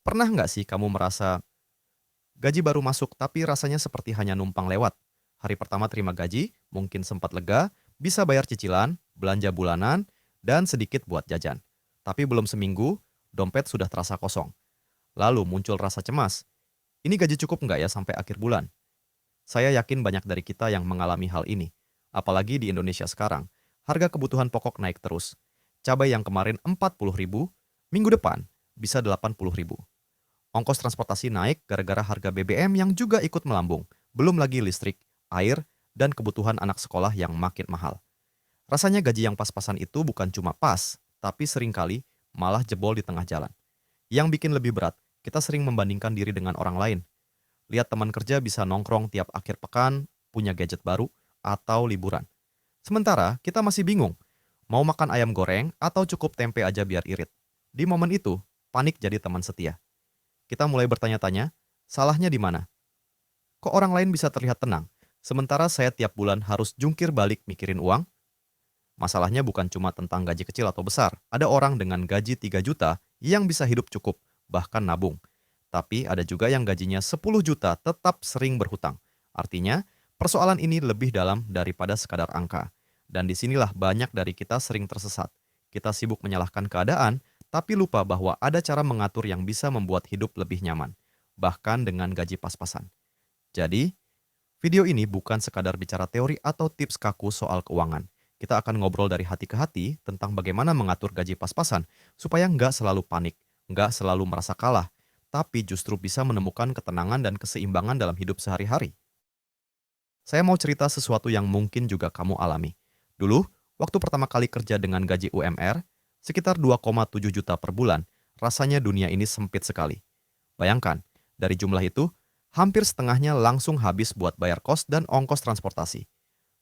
Pernah nggak sih kamu merasa gaji baru masuk tapi rasanya seperti hanya numpang lewat? Hari pertama terima gaji, mungkin sempat lega, bisa bayar cicilan, belanja bulanan, dan sedikit buat jajan. Tapi belum seminggu, dompet sudah terasa kosong. Lalu muncul rasa cemas. Ini gaji cukup nggak ya sampai akhir bulan? Saya yakin banyak dari kita yang mengalami hal ini. Apalagi di Indonesia sekarang, harga kebutuhan pokok naik terus. Cabai yang kemarin 40.000, minggu depan bisa 80.000. Ongkos transportasi naik gara-gara harga BBM yang juga ikut melambung. Belum lagi listrik, air, dan kebutuhan anak sekolah yang makin mahal. Rasanya gaji yang pas-pasan itu bukan cuma pas, tapi seringkali malah jebol di tengah jalan. Yang bikin lebih berat, kita sering membandingkan diri dengan orang lain. Lihat teman kerja bisa nongkrong tiap akhir pekan, punya gadget baru, atau liburan. Sementara kita masih bingung, mau makan ayam goreng atau cukup tempe aja biar irit. Di momen itu, panik jadi teman setia. Kita mulai bertanya-tanya, salahnya di mana? Kok orang lain bisa terlihat tenang, sementara saya tiap bulan harus jungkir balik mikirin uang? Masalahnya bukan cuma tentang gaji kecil atau besar. Ada orang dengan gaji 3 juta yang bisa hidup cukup, bahkan nabung. Tapi ada juga yang gajinya 10 juta tetap sering berhutang. Artinya, persoalan ini lebih dalam daripada sekadar angka. Dan disinilah banyak dari kita sering tersesat. Kita sibuk menyalahkan keadaan, tapi lupa bahwa ada cara mengatur yang bisa membuat hidup lebih nyaman. Bahkan dengan gaji pas-pasan. Jadi, video ini bukan sekadar bicara teori atau tips kaku soal keuangan. Kita akan ngobrol dari hati ke hati tentang bagaimana mengatur gaji pas-pasan supaya nggak selalu panik, nggak selalu merasa kalah, tapi justru bisa menemukan ketenangan dan keseimbangan dalam hidup sehari-hari. Saya mau cerita sesuatu yang mungkin juga kamu alami. Dulu, waktu pertama kali kerja dengan gaji UMR, sekitar 2,7 juta per bulan, rasanya dunia ini sempit sekali. Bayangkan, dari jumlah itu, hampir setengahnya langsung habis buat bayar kos dan ongkos transportasi.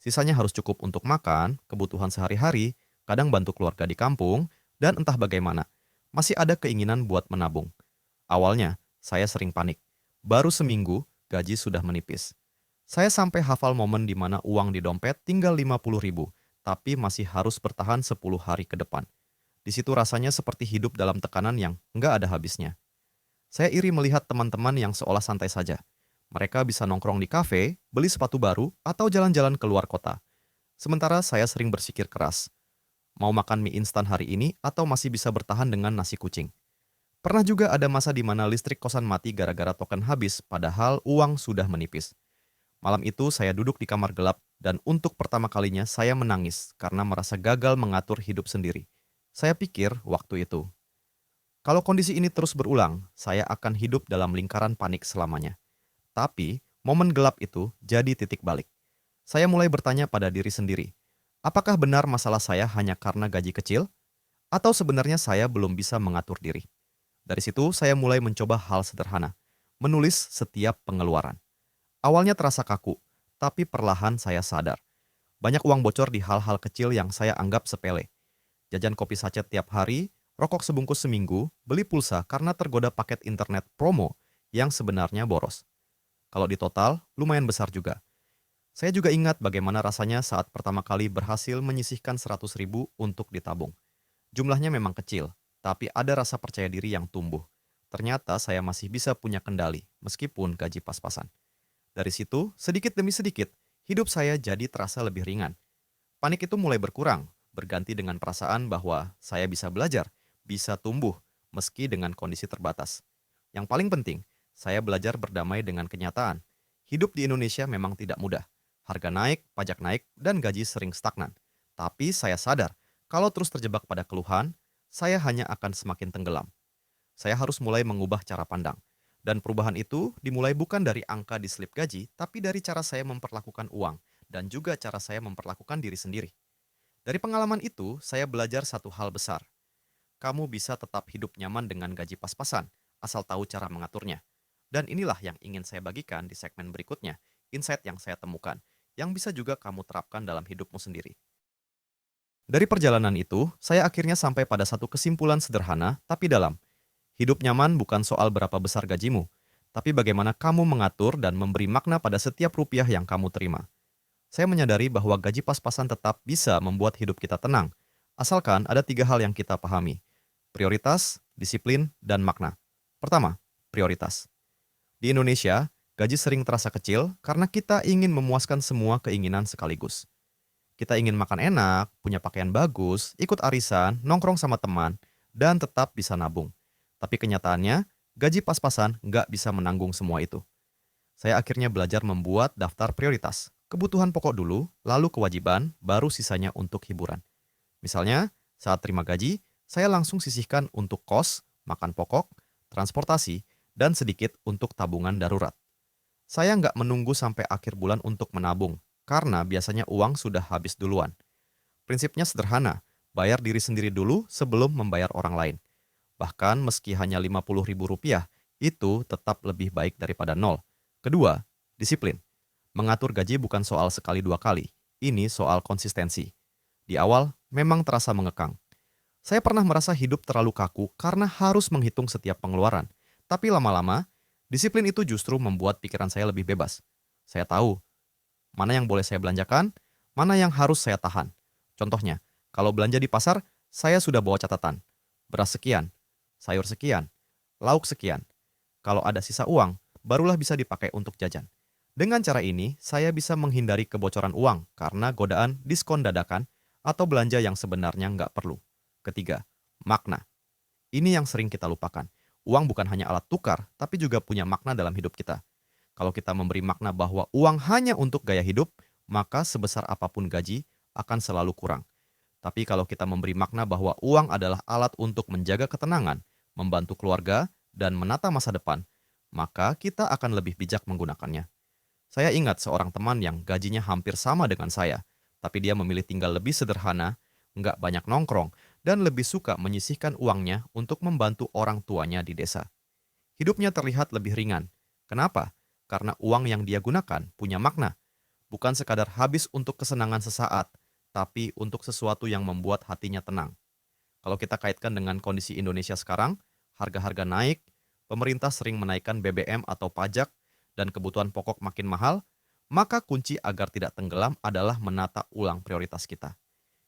Sisanya harus cukup untuk makan, kebutuhan sehari-hari, kadang bantu keluarga di kampung, dan entah bagaimana, masih ada keinginan buat menabung. Awalnya, saya sering panik. Baru seminggu, gaji sudah menipis. Saya sampai hafal momen di mana uang di dompet tinggal 50.000, tapi masih harus bertahan 10 hari ke depan. Di situ rasanya seperti hidup dalam tekanan yang nggak ada habisnya. Saya iri melihat teman-teman yang seolah santai saja. Mereka bisa nongkrong di kafe, beli sepatu baru, atau jalan-jalan keluar kota. Sementara saya sering berpikir keras, mau makan mie instan hari ini atau masih bisa bertahan dengan nasi kucing. Pernah juga ada masa di mana listrik kosan mati gara-gara token habis, padahal uang sudah menipis. Malam itu saya duduk di kamar gelap dan untuk pertama kalinya saya menangis karena merasa gagal mengatur hidup sendiri. Saya pikir waktu itu, kalau kondisi ini terus berulang, saya akan hidup dalam lingkaran panik selamanya. Tapi, momen gelap itu jadi titik balik. Saya mulai bertanya pada diri sendiri, apakah benar masalah saya hanya karena gaji kecil? Atau sebenarnya saya belum bisa mengatur diri? Dari situ, saya mulai mencoba hal sederhana, menulis setiap pengeluaran. Awalnya terasa kaku, tapi perlahan saya sadar. Banyak uang bocor di hal-hal kecil yang saya anggap sepele. Jajan kopi sachet tiap hari, rokok sebungkus seminggu, beli pulsa karena tergoda paket internet promo yang sebenarnya boros. Kalau di total, lumayan besar juga. Saya juga ingat bagaimana rasanya saat pertama kali berhasil menyisihkan 100.000 untuk ditabung. Jumlahnya memang kecil, tapi ada rasa percaya diri yang tumbuh. Ternyata saya masih bisa punya kendali, meskipun gaji pas-pasan. Dari situ, sedikit demi sedikit, hidup saya jadi terasa lebih ringan. Panik itu mulai berkurang, berganti dengan perasaan bahwa saya bisa belajar, bisa tumbuh, meski dengan kondisi terbatas. Yang paling penting, saya belajar berdamai dengan kenyataan. Hidup di Indonesia memang tidak mudah. Harga naik, pajak naik, dan gaji sering stagnan. Tapi saya sadar, kalau terus terjebak pada keluhan, saya hanya akan semakin tenggelam. Saya harus mulai mengubah cara pandang. Dan perubahan itu dimulai bukan dari angka di slip gaji, tapi dari cara saya memperlakukan uang, dan juga cara saya memperlakukan diri sendiri. Dari pengalaman itu, saya belajar satu hal besar. Kamu bisa tetap hidup nyaman dengan gaji pas-pasan, asal tahu cara mengaturnya. Dan inilah yang ingin saya bagikan di segmen berikutnya, insight yang saya temukan, yang bisa juga kamu terapkan dalam hidupmu sendiri. Dari perjalanan itu, saya akhirnya sampai pada satu kesimpulan sederhana tapi dalam. Hidup nyaman bukan soal berapa besar gajimu, tapi bagaimana kamu mengatur dan memberi makna pada setiap rupiah yang kamu terima. Saya menyadari bahwa gaji pas-pasan tetap bisa membuat hidup kita tenang, asalkan ada tiga hal yang kita pahami: prioritas, disiplin, dan makna. Pertama, prioritas. Di Indonesia, gaji sering terasa kecil karena kita ingin memuaskan semua keinginan sekaligus. Kita ingin makan enak, punya pakaian bagus, ikut arisan, nongkrong sama teman, dan tetap bisa nabung. Tapi kenyataannya, gaji pas-pasan nggak bisa menanggung semua itu. Saya akhirnya belajar membuat daftar prioritas. Kebutuhan pokok dulu, lalu kewajiban, baru sisanya untuk hiburan. Misalnya, saat terima gaji, saya langsung sisihkan untuk kos, makan pokok, transportasi, dan sedikit untuk tabungan darurat. Saya nggak menunggu sampai akhir bulan untuk menabung, karena biasanya uang sudah habis duluan. Prinsipnya sederhana, bayar diri sendiri dulu sebelum membayar orang lain. Bahkan meski hanya Rp50.000, itu tetap lebih baik daripada nol. Kedua, disiplin. Mengatur gaji bukan soal sekali dua kali, ini soal konsistensi. Di awal, memang terasa mengekang. Saya pernah merasa hidup terlalu kaku karena harus menghitung setiap pengeluaran. Tapi lama-lama, disiplin itu justru membuat pikiran saya lebih bebas. Saya tahu mana yang boleh saya belanjakan, mana yang harus saya tahan. Contohnya, kalau belanja di pasar, saya sudah bawa catatan. Beras sekian, sayur sekian, lauk sekian. Kalau ada sisa uang, barulah bisa dipakai untuk jajan. Dengan cara ini, saya bisa menghindari kebocoran uang karena godaan diskon dadakan atau belanja yang sebenarnya nggak perlu. Ketiga, makna. Ini yang sering kita lupakan. Uang bukan hanya alat tukar, tapi juga punya makna dalam hidup kita. Kalau kita memberi makna bahwa uang hanya untuk gaya hidup, maka sebesar apapun gaji akan selalu kurang. Tapi kalau kita memberi makna bahwa uang adalah alat untuk menjaga ketenangan, membantu keluarga, dan menata masa depan, maka kita akan lebih bijak menggunakannya. Saya ingat seorang teman yang gajinya hampir sama dengan saya, tapi dia memilih tinggal lebih sederhana, nggak banyak nongkrong, dan lebih suka menyisihkan uangnya untuk membantu orang tuanya di desa. Hidupnya terlihat lebih ringan. Kenapa? Karena uang yang dia gunakan punya makna, bukan sekadar habis untuk kesenangan sesaat, tapi untuk sesuatu yang membuat hatinya tenang. Kalau kita kaitkan dengan kondisi Indonesia sekarang, harga-harga naik, pemerintah sering menaikkan BBM atau pajak, dan kebutuhan pokok makin mahal, maka kunci agar tidak tenggelam adalah menata ulang prioritas kita.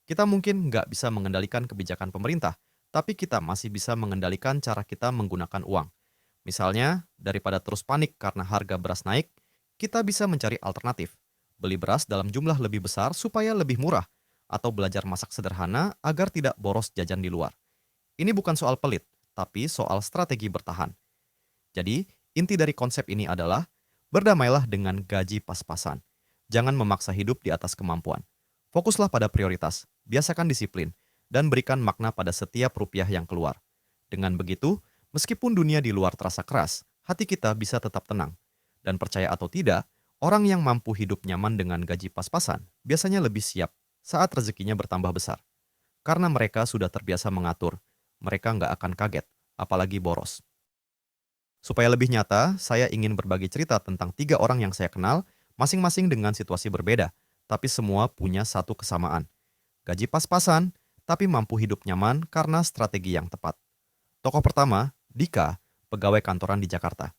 Kita mungkin nggak bisa mengendalikan kebijakan pemerintah, tapi kita masih bisa mengendalikan cara kita menggunakan uang. Misalnya, daripada terus panik karena harga beras naik, kita bisa mencari alternatif. Beli beras dalam jumlah lebih besar supaya lebih murah, atau belajar masak sederhana agar tidak boros jajan di luar. Ini bukan soal pelit, tapi soal strategi bertahan. Jadi, inti dari konsep ini adalah berdamailah dengan gaji pas-pasan. Jangan memaksa hidup di atas kemampuan. Fokuslah pada prioritas, biasakan disiplin, dan berikan makna pada setiap rupiah yang keluar. Dengan begitu, meskipun dunia di luar terasa keras, hati kita bisa tetap tenang. Dan percaya atau tidak, orang yang mampu hidup nyaman dengan gaji pas-pasan biasanya lebih siap saat rezekinya bertambah besar. Karena mereka sudah terbiasa mengatur, mereka nggak akan kaget, apalagi boros. Supaya lebih nyata, saya ingin berbagi cerita tentang 3 orang yang saya kenal, masing-masing dengan situasi berbeda, tapi semua punya satu kesamaan. Gaji pas-pasan, tapi mampu hidup nyaman karena strategi yang tepat. Tokoh pertama, Dika, pegawai kantoran di Jakarta.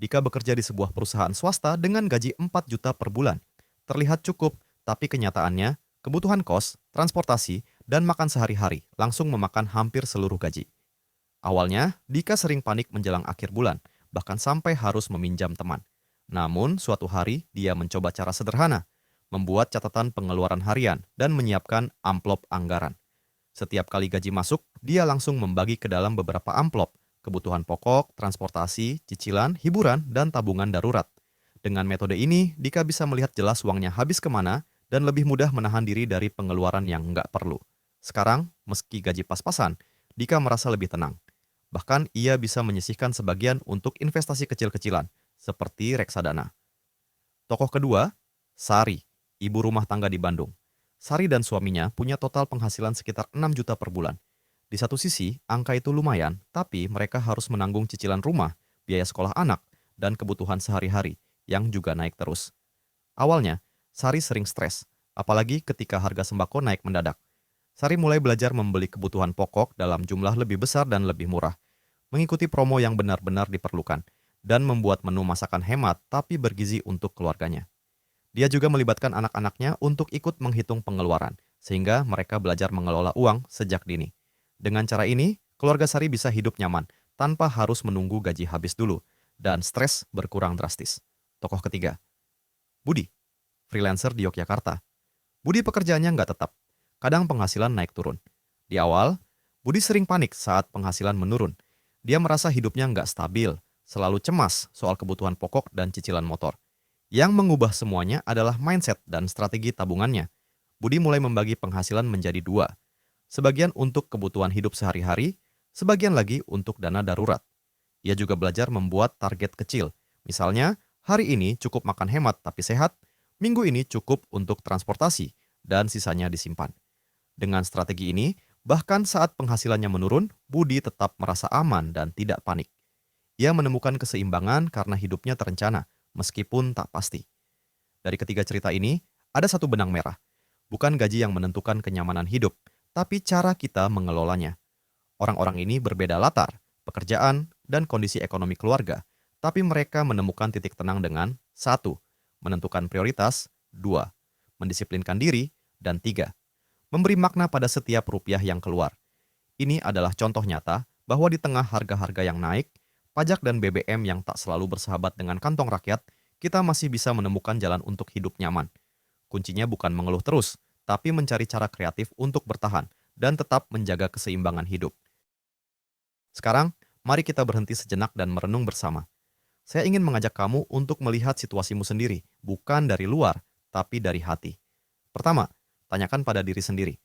Dika bekerja di sebuah perusahaan swasta dengan gaji 4 juta per bulan. Terlihat cukup, tapi kenyataannya, kebutuhan kos, transportasi, dan makan sehari-hari langsung memakan hampir seluruh gaji. Awalnya, Dika sering panik menjelang akhir bulan, bahkan sampai harus meminjam teman. Namun, suatu hari dia mencoba cara sederhana, membuat catatan pengeluaran harian dan menyiapkan amplop anggaran. Setiap kali gaji masuk, dia langsung membagi ke dalam beberapa amplop, kebutuhan pokok, transportasi, cicilan, hiburan, dan tabungan darurat. Dengan metode ini, Dika bisa melihat jelas uangnya habis kemana dan lebih mudah menahan diri dari pengeluaran yang nggak perlu. Sekarang, meski gaji pas-pasan, Dika merasa lebih tenang. Bahkan ia bisa menyisihkan sebagian untuk investasi kecil-kecilan, seperti reksadana. Tokoh kedua, Sari, ibu rumah tangga di Bandung. Sari dan suaminya punya total penghasilan sekitar 6 juta per bulan. Di satu sisi, angka itu lumayan, tapi mereka harus menanggung cicilan rumah, biaya sekolah anak, dan kebutuhan sehari-hari, yang juga naik terus. Awalnya, Sari sering stres, apalagi ketika harga sembako naik mendadak. Sari mulai belajar membeli kebutuhan pokok dalam jumlah lebih besar dan lebih murah, mengikuti promo yang benar-benar diperlukan, dan membuat menu masakan hemat tapi bergizi untuk keluarganya. Dia juga melibatkan anak-anaknya untuk ikut menghitung pengeluaran, sehingga mereka belajar mengelola uang sejak dini. Dengan cara ini, keluarga Sari bisa hidup nyaman, tanpa harus menunggu gaji habis dulu, dan stres berkurang drastis. Tokoh ketiga, Budi, freelancer di Yogyakarta. Budi pekerjaannya nggak tetap, kadang penghasilan naik turun. Di awal, Budi sering panik saat penghasilan menurun. Dia merasa hidupnya nggak stabil, selalu cemas soal kebutuhan pokok dan cicilan motor. Yang mengubah semuanya adalah mindset dan strategi tabungannya. Budi mulai membagi penghasilan menjadi dua. Sebagian untuk kebutuhan hidup sehari-hari, sebagian lagi untuk dana darurat. Ia juga belajar membuat target kecil. Misalnya, hari ini cukup makan hemat tapi sehat, minggu ini cukup untuk transportasi, dan sisanya disimpan. Dengan strategi ini, bahkan saat penghasilannya menurun, Budi tetap merasa aman dan tidak panik. Ia menemukan keseimbangan karena hidupnya terencana, meskipun tak pasti. Dari ketiga cerita ini, ada satu benang merah. Bukan gaji yang menentukan kenyamanan hidup, tapi cara kita mengelolanya. Orang-orang ini berbeda latar, pekerjaan, dan kondisi ekonomi keluarga, tapi mereka menemukan titik tenang dengan 1. Menentukan prioritas, 2. Mendisiplinkan diri, dan 3. Memberi makna pada setiap rupiah yang keluar. Ini adalah contoh nyata bahwa di tengah harga-harga yang naik, pajak dan BBM yang tak selalu bersahabat dengan kantong rakyat, kita masih bisa menemukan jalan untuk hidup nyaman. Kuncinya bukan mengeluh terus, tapi mencari cara kreatif untuk bertahan dan tetap menjaga keseimbangan hidup. Sekarang, mari kita berhenti sejenak dan merenung bersama. Saya ingin mengajak kamu untuk melihat situasimu sendiri, bukan dari luar, tapi dari hati. Pertama, tanyakan pada diri sendiri.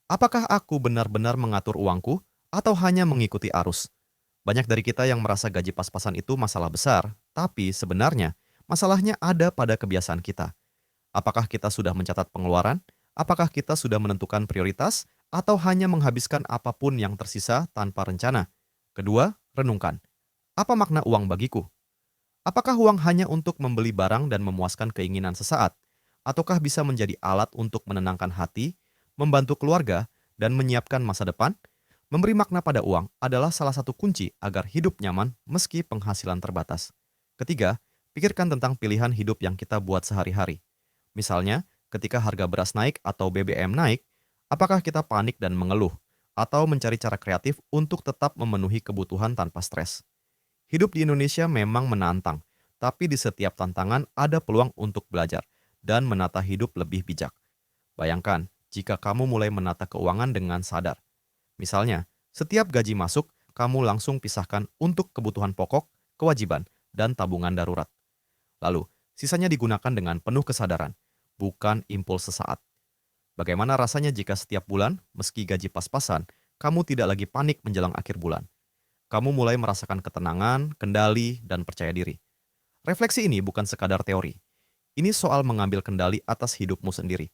Apakah aku benar-benar mengatur uangku atau hanya mengikuti arus? Banyak dari kita yang merasa gaji pas-pasan itu masalah besar, tapi sebenarnya masalahnya ada pada kebiasaan kita. Apakah kita sudah mencatat pengeluaran? Apakah kita sudah menentukan prioritas? Atau hanya menghabiskan apapun yang tersisa tanpa rencana? Kedua, renungkan. Apa makna uang bagiku? Apakah uang hanya untuk membeli barang dan memuaskan keinginan sesaat? Ataukah bisa menjadi alat untuk menenangkan hati, membantu keluarga, dan menyiapkan masa depan? Memberi makna pada uang adalah salah satu kunci agar hidup nyaman meski penghasilan terbatas. Ketiga, pikirkan tentang pilihan hidup yang kita buat sehari-hari. Misalnya, ketika harga beras naik atau BBM naik, apakah kita panik dan mengeluh? Atau mencari cara kreatif untuk tetap memenuhi kebutuhan tanpa stres? Hidup di Indonesia memang menantang, tapi di setiap tantangan ada peluang untuk belajar dan menata hidup lebih bijak. Bayangkan, jika kamu mulai menata keuangan dengan sadar. Misalnya, setiap gaji masuk, kamu langsung pisahkan untuk kebutuhan pokok, kewajiban, dan tabungan darurat. Lalu, sisanya digunakan dengan penuh kesadaran, bukan impuls sesaat. Bagaimana rasanya jika setiap bulan, meski gaji pas-pasan, kamu tidak lagi panik menjelang akhir bulan? Kamu mulai merasakan ketenangan, kendali, dan percaya diri. Refleksi ini bukan sekadar teori. Ini soal mengambil kendali atas hidupmu sendiri.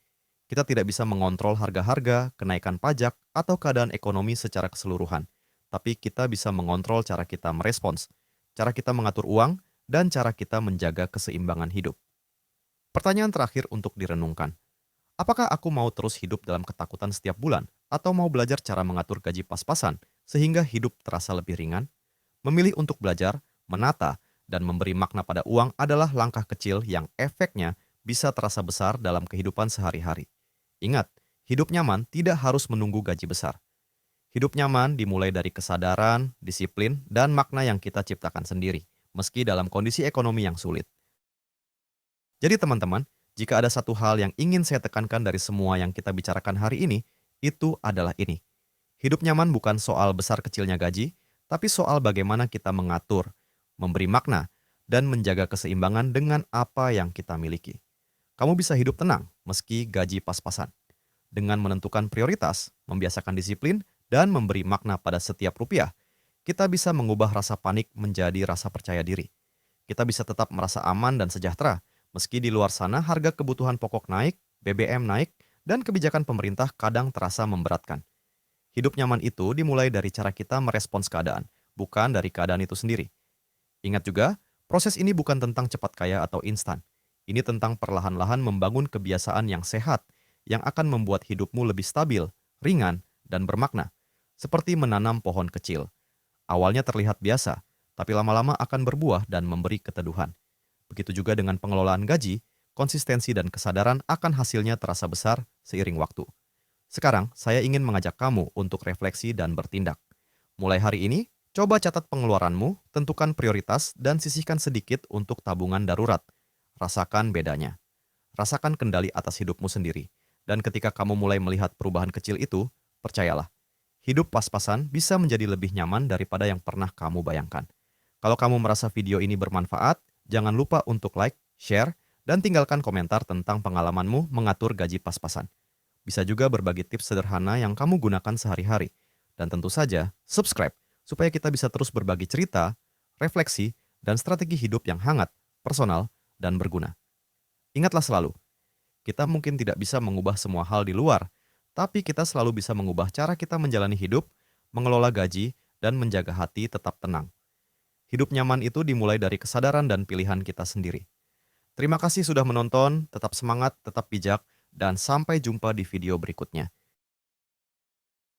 Kita tidak bisa mengontrol harga-harga, kenaikan pajak, atau keadaan ekonomi secara keseluruhan. Tapi kita bisa mengontrol cara kita merespons, cara kita mengatur uang, dan cara kita menjaga keseimbangan hidup. Pertanyaan terakhir untuk direnungkan. Apakah aku mau terus hidup dalam ketakutan setiap bulan, atau mau belajar cara mengatur gaji pas-pasan, sehingga hidup terasa lebih ringan? Memilih untuk belajar, menata, dan memberi makna pada uang adalah langkah kecil yang efeknya bisa terasa besar dalam kehidupan sehari-hari. Ingat, hidup nyaman tidak harus menunggu gaji besar. Hidup nyaman dimulai dari kesadaran, disiplin, dan makna yang kita ciptakan sendiri, meski dalam kondisi ekonomi yang sulit. Jadi teman-teman, jika ada satu hal yang ingin saya tekankan dari semua yang kita bicarakan hari ini, itu adalah ini. Hidup nyaman bukan soal besar kecilnya gaji, tapi soal bagaimana kita mengatur, memberi makna, dan menjaga keseimbangan dengan apa yang kita miliki. Kamu bisa hidup tenang meski gaji pas-pasan. Dengan menentukan prioritas, membiasakan disiplin, dan memberi makna pada setiap rupiah, kita bisa mengubah rasa panik menjadi rasa percaya diri. Kita bisa tetap merasa aman dan sejahtera, meski di luar sana harga kebutuhan pokok naik, BBM naik, dan kebijakan pemerintah kadang terasa memberatkan. Hidup nyaman itu dimulai dari cara kita merespons keadaan, bukan dari keadaan itu sendiri. Ingat juga, proses ini bukan tentang cepat kaya atau instan. Ini tentang perlahan-lahan membangun kebiasaan yang sehat, yang akan membuat hidupmu lebih stabil, ringan, dan bermakna. Seperti menanam pohon kecil. Awalnya terlihat biasa, tapi lama-lama akan berbuah dan memberi keteduhan. Begitu juga dengan pengelolaan gaji, konsistensi dan kesadaran akan hasilnya terasa besar seiring waktu. Sekarang, saya ingin mengajak kamu untuk refleksi dan bertindak. Mulai hari ini, Coba catat pengeluaranmu, tentukan prioritas, dan sisihkan sedikit untuk tabungan darurat. Rasakan bedanya. Rasakan kendali atas hidupmu sendiri. Dan ketika kamu mulai melihat perubahan kecil itu, percayalah, hidup pas-pasan bisa menjadi lebih nyaman daripada yang pernah kamu bayangkan. Kalau kamu merasa video ini bermanfaat, jangan lupa untuk like, share, dan tinggalkan komentar tentang pengalamanmu mengatur gaji pas-pasan. Bisa juga berbagi tips sederhana yang kamu gunakan sehari-hari. Dan tentu saja, subscribe supaya kita bisa terus berbagi cerita, refleksi, dan strategi hidup yang hangat, personal, dan berguna. Ingatlah selalu, kita mungkin tidak bisa mengubah semua hal di luar, tapi kita selalu bisa mengubah cara kita menjalani hidup, mengelola gaji, dan menjaga hati tetap tenang. Hidup nyaman itu dimulai dari kesadaran dan pilihan kita sendiri. Terima kasih sudah menonton, tetap semangat, tetap bijak, dan sampai jumpa di video berikutnya.